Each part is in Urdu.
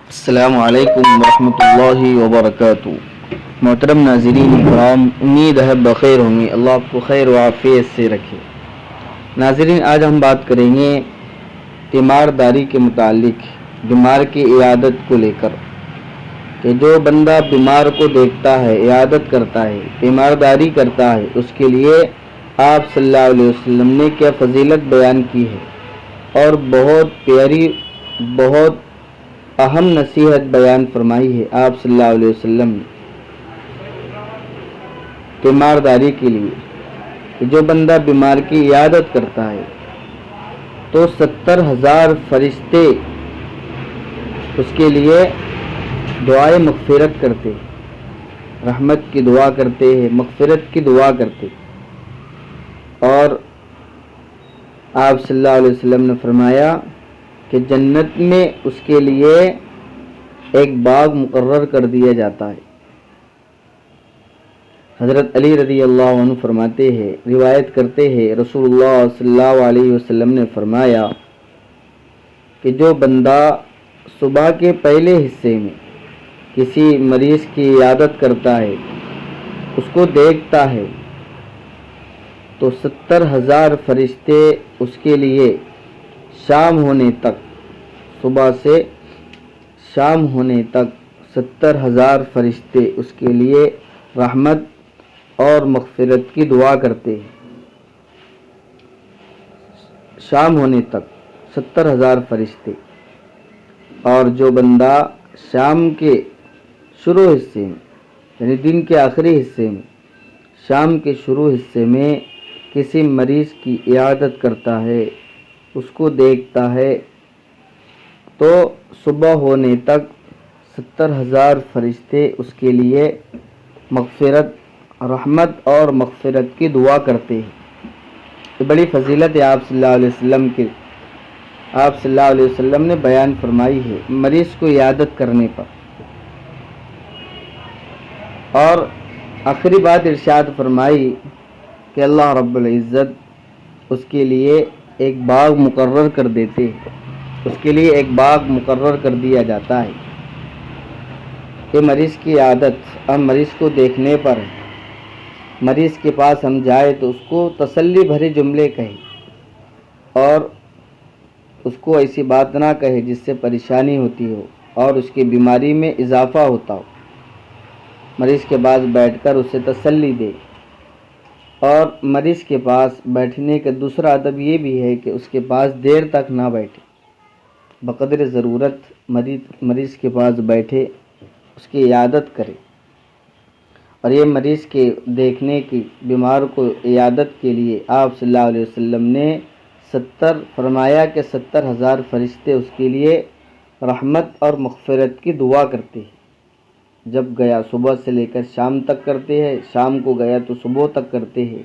السلام علیکم ورحمۃ اللہ وبرکاتہ۔ محترم ناظرین کرام، امید ہے بخیر ہوں گے، اللہ آپ کو خیر و عافیت سے رکھے۔ ناظرین، آج ہم بات کریں گے تیمارداری کے متعلق، بیمار کی عیادت کو لے کر، کہ جو بندہ بیمار کو دیکھتا ہے، عیادت کرتا ہے، تیمارداری کرتا ہے، اس کے لیے آپ صلی اللہ علیہ وسلم نے کیا فضیلت بیان کی ہے اور بہت پیاری، بہت اہم نصیحت بیان فرمائی ہے آپ صلی اللہ علیہ وسلم نے تیمارداری کے لیے، کہ جو بندہ بیمار کی عیادت کرتا ہے تو 70,000 فرشتے اس کے لیے دعائے مغفرت کرتے، رحمت کی دعا کرتے ہیں، مغفرت کی دعا کرتے۔ اور آپ صلی اللہ علیہ وسلم نے فرمایا کہ جنت میں اس کے لیے ایک باغ مقرر کر دیا جاتا ہے۔ حضرت علی رضی اللہ عنہ فرماتے ہیں، روایت کرتے ہیں، رسول اللہ صلی اللہ علیہ وسلم نے فرمایا کہ جو بندہ صبح کے پہلے حصے میں کسی مریض کی عیادت کرتا ہے، اس کو دیکھتا ہے، تو 70,000 فرشتے اس کے لیے شام ہونے تک، صبح سے شام ہونے تک 70,000 فرشتے اس کے لیے رحمت اور مغفرت کی دعا کرتے ہیں۔ شام ہونے تک 70,000 فرشتے۔ اور جو بندہ شام کے شروع حصے میں، یعنی دن کے آخری حصے میں، شام کے شروع حصے میں کسی مریض کی عیادت کرتا ہے، اس کو دیکھتا ہے، تو صبح ہونے تک 70,000 فرشتے اس کے لیے مغفرت، رحمت اور مغفرت کی دعا کرتے ہیں۔ یہ بڑی فضیلت ہے آپ صلی اللہ علیہ وسلم کی، آپ صلی اللہ علیہ وسلم نے بیان فرمائی ہے مریض کو عیادت کرنے پر۔ اور آخری بات ارشاد فرمائی کہ اللہ رب العزت اس کے لیے ایک باغ مقرر کر دیتے ہیں، اس کے لیے ایک باغ مقرر کر دیا جاتا ہے کہ مریض کی عادت، ہم مریض کو دیکھنے پر مریض کے پاس ہم جائے تو اس کو تسلی بھرے جملے کہیں اور اس کو ایسی بات نہ کہے جس سے پریشانی ہوتی ہو اور اس کی بیماری میں اضافہ ہوتا ہو۔ مریض کے پاس بیٹھ کر اسے تسلی دے۔ اور مریض کے پاس بیٹھنے کا دوسرا ادب یہ بھی ہے کہ اس کے پاس دیر تک نہ بیٹھے، بقدر ضرورت مریض کے پاس بیٹھے، اس کی عیادت کرے۔ اور یہ مریض کے دیکھنے کی، بیمار کو عیادت کے لیے آپ صلی اللہ علیہ وسلم نے فرمایا کہ 70,000 فرشتے اس کے لیے رحمت اور مغفرت کی دعا کرتے ہیں۔ جب گیا صبح سے لے کر شام تک کرتے ہیں، شام کو گیا تو صبح تک کرتے ہیں۔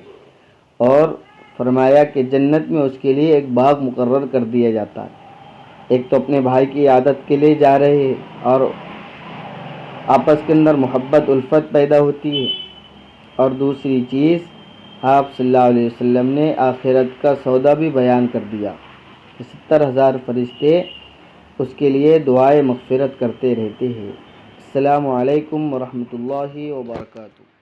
اور فرمایا کہ جنت میں اس کے لیے ایک باغ مقرر کر دیا جاتا ہے۔ ایک تو اپنے بھائی کی عادت کے لیے جا رہے ہیں اور آپس کے اندر محبت، الفت پیدا ہوتی ہے، اور دوسری چیز آپ صلی اللہ علیہ وسلم نے آخرت کا سودا بھی بیان کر دیا کہ 70,000 فرشتے اس کے لیے دعائے مغفرت کرتے رہتے ہیں۔ السلام علیکم ورحمۃ اللہ وبرکاتہ۔